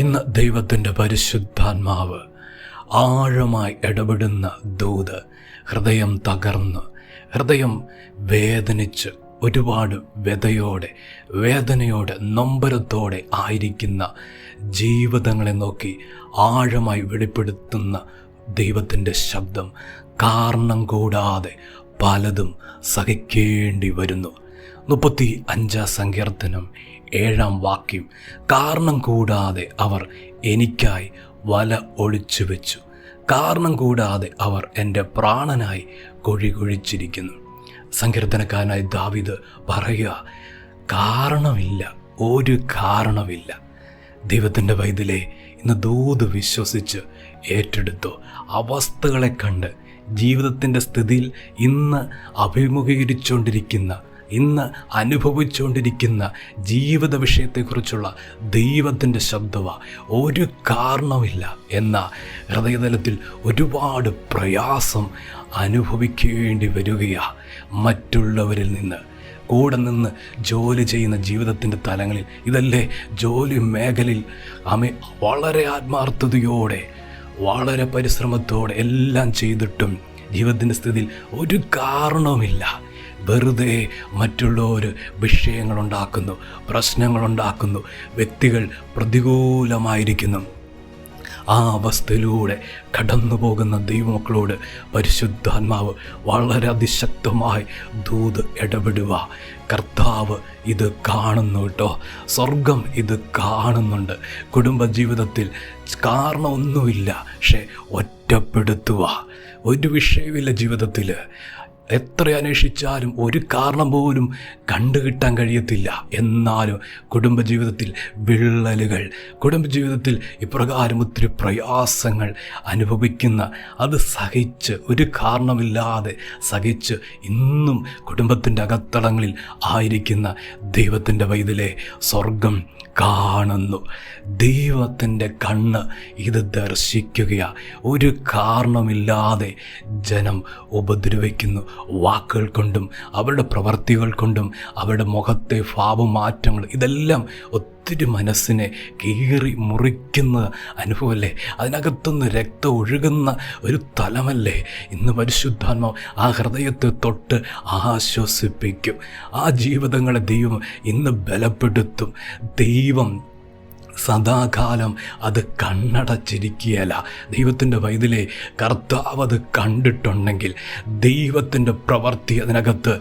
ഇന്ന് ദൈവത്തിൻ്റെ പരിശുദ്ധാത്മാവ് ആഴമായി ഇടപെടുന്ന ദൂത്, ഹൃദയം തകർന്ന്, ഹൃദയം വേദനിച്ച്, ഒരുപാട് വേദനയോടെ നൊമ്പരത്തോടെ ആയിരിക്കുന്ന ജീവിതങ്ങളെ നോക്കി ആഴമായി വെളിപ്പെടുത്തുന്ന ദൈവത്തിൻ്റെ ശബ്ദം. കാരണം കൂടാതെ പലതും സഹിക്കേണ്ടി വരുന്നു. 35 സങ്കീർത്തനം 7 വാക്യം, കാരണം കൂടാതെ അവർ എനിക്കായി വല ഒളിച്ചു വെച്ചു, കാരണം കൂടാതെ അവർ എൻ്റെ പ്രാണനായി കുഴി കുഴിച്ചിരിക്കുന്നു. സങ്കീർത്തനക്കാരനായ ദാവീദ് പറയുക, കാരണമില്ല, ഒരു കാരണമില്ല. ദൈവത്തിൻ്റെ വൈതലേ, ഇന്ന് ദൂത് വിശ്വസിച്ച് ഏറ്റെടുത്തു. അവസ്ഥകളെ കണ്ട് ജീവിതത്തിൻ്റെ സ്ഥിതിയിൽ ഇന്ന് അഭിമുഖീകരിച്ചുകൊണ്ടിരിക്കുന്ന, ഇന്ന് അനുഭവിച്ചുകൊണ്ടിരിക്കുന്ന ജീവിത വിഷയത്തെക്കുറിച്ചുള്ള ദൈവത്തിൻ്റെ ശബ്ദമാണ്. ഒരു കാരണമില്ല എന്ന ഹൃദയതലത്തിൽ ഒരുപാട് പ്രയാസം അനുഭവിക്കേണ്ടി വരികയാണ്. മറ്റുള്ളവരിൽ നിന്ന്, കൂടെ നിന്ന് ജോലി ചെയ്യുന്ന ജീവിതത്തിൻ്റെ തലങ്ങളിൽ, ഇതല്ലേ ജോലി മേഖലയിൽ വളരെ ആത്മാർത്ഥതയോടെ, വളരെ പരിശ്രമത്തോടെ എല്ലാം ചെയ്തിട്ടും ജീവിതത്തിൻ്റെ സ്ഥിതിയിൽ ഒരു കാരണവുമില്ല. വെറുതെ മറ്റുള്ളവർ വിഷയങ്ങളുണ്ടാക്കുന്നു, പ്രശ്നങ്ങളുണ്ടാക്കുന്നു, വ്യക്തികൾ പ്രതികൂലമായിരിക്കുന്നു. ആ അവസ്ഥയിലൂടെ കടന്നു പോകുന്ന ദൈവമക്കളോട് പരിശുദ്ധാത്മാവ് വളരെ അതിശക്തമായി ദൂത് ഇടപെടുക. കർത്താവ് ഇത് കാണുന്നു കേട്ടോ, സ്വർഗം ഇത് കാണുന്നുണ്ട്. കുടുംബജീവിതത്തിൽ കാരണമൊന്നുമില്ല, പക്ഷേ ഒറ്റപ്പെടുത്തുക. ഒരു വിഷയമില്ല ജീവിതത്തിൽ, എത്ര അന്വേഷിച്ചാലും ഒരു കാരണം പോലും കണ്ടുകിട്ടാൻ കഴിയത്തില്ല. എന്നാലും കുടുംബജീവിതത്തിൽ വിള്ളലുകൾ, കുടുംബജീവിതത്തിൽ ഇപ്രകാരം ഒത്തിരി പ്രയാസങ്ങൾ അനുഭവിക്കുന്ന, അത് സഹിച്ച്, ഒരു കാരണമില്ലാതെ സഹിച്ച് ഇന്നും കുടുംബത്തിൻ്റെ അകത്തളങ്ങളിൽ ആയിരിക്കുന്ന ദൈവത്തിൻ്റെ വൈതലേ, സ്വർഗം കാണുന്നു. ദൈവത്തിൻ്റെ കണ്ണ് ഇത് ദർശിക്കുകയാണ്. ഒരു കാരണമില്ലാതെ ജനം ഉപദ്രവിക്കുന്നു. വാക്കുകൾ കൊണ്ടും അവരുടെ പ്രവർത്തികൾ കൊണ്ടും അവരുടെ മുഖത്തെ ഭാവമാറ്റങ്ങൾ, ഇതെല്ലാം ഒത്തിരി മനസ്സിനെ കീറി മുറിക്കുന്ന അനുഭവമല്ലേ? അതിനകത്തുനിന്ന് രക്തം ഒഴുകുന്ന ഒരു തലമല്ലേ? ഇന്ന് പരിശുദ്ധാത്മാവ് ആ ഹൃദയത്തെ തൊട്ട് ആശ്വസിപ്പിക്കും. ആ ജീവിതങ്ങളെ ദൈവം ഇന്ന് ബലപ്പെടുത്തും. ദൈവം സദാകാലം അത് കണ്ണടച്ചിരിക്കുകയല്ല. ദൈവത്തിൻ്റെ വൈതലേ, കർത്താവ് അത് കണ്ടിട്ടുണ്ടെങ്കിൽ ദൈവത്തിൻ്റെ പ്രവൃത്തി അതിനകത്ത്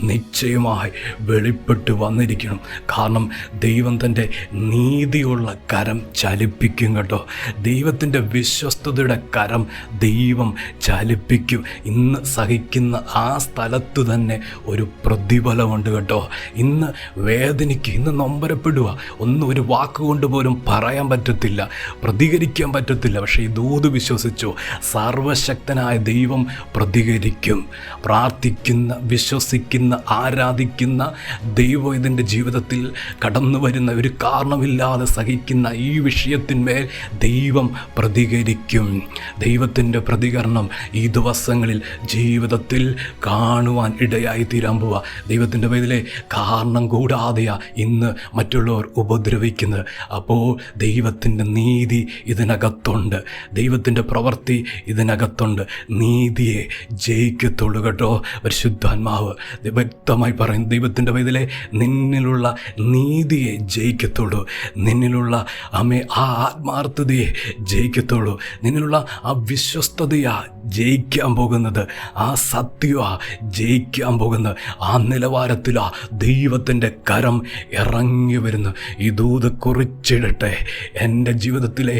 നിശ്ചയമായി വെളിപ്പെട്ട് വന്നിരിക്കണം. കാരണം ദൈവം തൻ്റെ നീതിയുള്ള കരം ചലിപ്പിക്കും കേട്ടോ. ദൈവത്തിൻ്റെ വിശ്വസ്തതയുടെ കരം ദൈവം ചലിപ്പിക്കും. ഇന്ന് സഹിക്കുന്ന ആ സ്ഥലത്ത് തന്നെ ഒരു പ്രതിഫലമുണ്ട് കേട്ടോ. ഇന്ന് വേദനിക്കുക, ഇന്ന് നൊമ്പരപ്പെടുക, ഒരു വാക്കുകൊണ്ട് പോലും പറയാൻ പറ്റത്തില്ല, പ്രതികരിക്കാൻ പറ്റത്തില്ല. പക്ഷേ ഈ ദൂത് വിശ്വസിച്ചു, സർവശക്തനായ ദൈവം പ്രതികരിക്കും. പ്രാർത്ഥിക്കുന്ന, വിശ്വസിക്കുന്ന, ആരാധിക്കുന്ന ദൈവം ഇതിൻ്റെ ജീവിതത്തിൽ കടന്നു വരുന്ന, ഒരു കാരണമില്ലാതെ സഹിക്കുന്ന ഈ വിഷയത്തിന്മേൽ ദൈവം പ്രതികരിക്കും. ദൈവത്തിൻ്റെ പ്രതികരണം ഈ ദിവസങ്ങളിൽ ജീവിതത്തിൽ കാണുവാൻ ഇടയായി തീരാൻ പോവുക. ദൈവത്തിൻ്റെ പേരിലെ കാരണം കൂടാതെയാണ് ഇന്ന് മറ്റുള്ളവർ ഉപദ്രവിക്കുന്നത്. അപ്പോൾ ദൈവത്തിൻ്റെ നീതി ഇതിനകത്തുണ്ട്, ദൈവത്തിൻ്റെ പ്രവൃത്തി ഇതിനകത്തുണ്ട്. നീതിയെ ജയിക്കത്തുള്ളൂ കേട്ടോ. പരിശുദ്ധാത്മാവ് വ്യക്തമായി പറയും, ദൈവത്തിൻ്റെ വൈതലേ, നിന്നിലുള്ള നീതിയെ ജയിക്കത്തുള്ളൂ, നിന്നിലുള്ള ആ ആത്മാർത്ഥതയെ ജയിക്കത്തുള്ളൂ, നിന്നിലുള്ള ആ വിശ്വസ്തതയാ ജയിക്കാൻ പോകുന്നത്, ആ സത്യമാ ജയിക്കാൻ പോകുന്നത്. ആ നിലവാരത്തിലാ ദൈവത്തിൻ്റെ കരം ഇറങ്ങി വരുന്നു. ഈ ദൂത് കുറിച്ചിടട്ടെ. എൻ്റെ ജീവിതത്തിലെ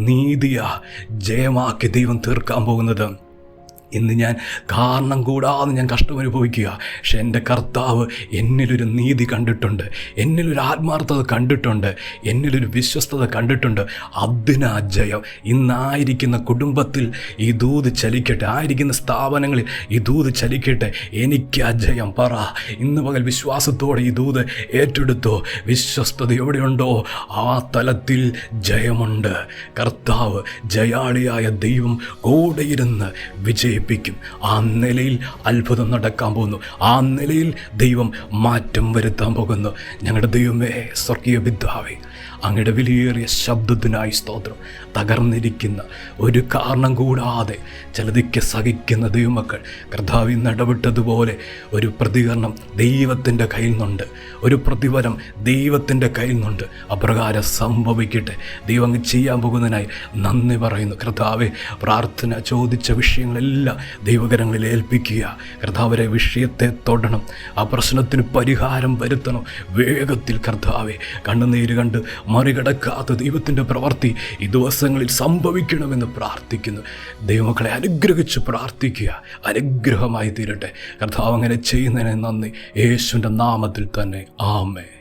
നീതിയാ ജയമാക്കി ദൈവം തീർക്കാൻ പോകുന്നത്. ഇന്ന് ഞാൻ കാരണം കൂടാതെ ഞാൻ കഷ്ടമനുഭവിക്കുക, പക്ഷെ എൻ്റെ കർത്താവ് എന്നിലൊരു നീതി കണ്ടിട്ടുണ്ട്, എന്നിലൊരു ആത്മാർത്ഥത കണ്ടിട്ടുണ്ട്, എന്നിലൊരു വിശ്വസ്തത കണ്ടിട്ടുണ്ട്. അതിനാ ജയം. ഇന്നായിരിക്കുന്ന കുടുംബത്തിൽ ഈ ദൂത് ചലിക്കട്ടെ, ആയിരിക്കുന്ന സ്ഥാപനങ്ങളിൽ ഈ ദൂത് ചലിക്കട്ടെ. എനിക്ക് ആ ജയം പറ. ഇന്ന് പകൽ വിശ്വാസത്തോടെ ഈ ദൂത് ഏറ്റെടുത്തോ. വിശ്വസ്തത എവിടെയുണ്ടോ ആ തലത്തിൽ ജയമുണ്ട്. കർത്താവ് ജയാളിയായ ദൈവം കൂടെയിരുന്ന് വിജയിപ്പിക്കും. ആ നിലയിൽ അത്ഭുതം നടക്കാൻ പോകുന്നു. ആ നിലയിൽ ദൈവം മാറ്റം വരുത്താൻ പോകുന്നു. ഞങ്ങളുടെ ദൈവമേ, സ്വർഗീയ പിതാവേ, അങ്ങയുടെ വിലയേറിയ ശബ്ദത്തിനായി സ്തോത്രം. തകർന്നിരിക്കുന്ന ഒരു കാരണം കൂടാതെ ചിലതിക്ക് സഹിക്കുന്ന ദൈവമക്കൾ കർത്താവ് ഇന്ന് ഇടപെട്ടതുപോലെ ഒരു പ്രതികരണം ദൈവത്തിൻ്റെ കയ്യിൽ നിന്നുണ്ട്, ഒരു പ്രതിഫലം ദൈവത്തിൻ്റെ കയ്യിൽ നിന്നുണ്ട്. അപ്രകാരം സംഭവിക്കട്ടെ. ദൈവം അങ്ങ് ചെയ്യാൻ പോകുന്നതിനായി നന്ദി പറയുന്നു. കർത്താവെ, പ്രാർത്ഥന ചോദിച്ച വിഷയങ്ങളെല്ലാം ദൈവകരങ്ങളിൽ ഏൽപ്പിക്കുക. കർത്താവരെ, വിഷയത്തെ തൊടണം, ആ പ്രശ്നത്തിന് പരിഹാരം വരുത്തണം വേഗത്തിൽ. കർത്താവെ, കണ്ണുനീര് കണ്ട് മറികടക്കാത്ത ദൈവത്തിൻ്റെ പ്രവൃത്തി ഈ ദിവസങ്ങളിൽ സംഭവിക്കണമെന്ന് പ്രാർത്ഥിക്കുന്നു. ദൈവമക്കളെ അനുഗ്രഹിച്ച് പ്രാർത്ഥിക്കുക, അനുഗ്രഹമായി തീരട്ടെ. കർത്താവ് അങ്ങനെ ചെയ്യുന്നതിന് നന്ദി. യേശുവിൻ്റെ നാമത്തിൽ തന്നെ ആമേൻ.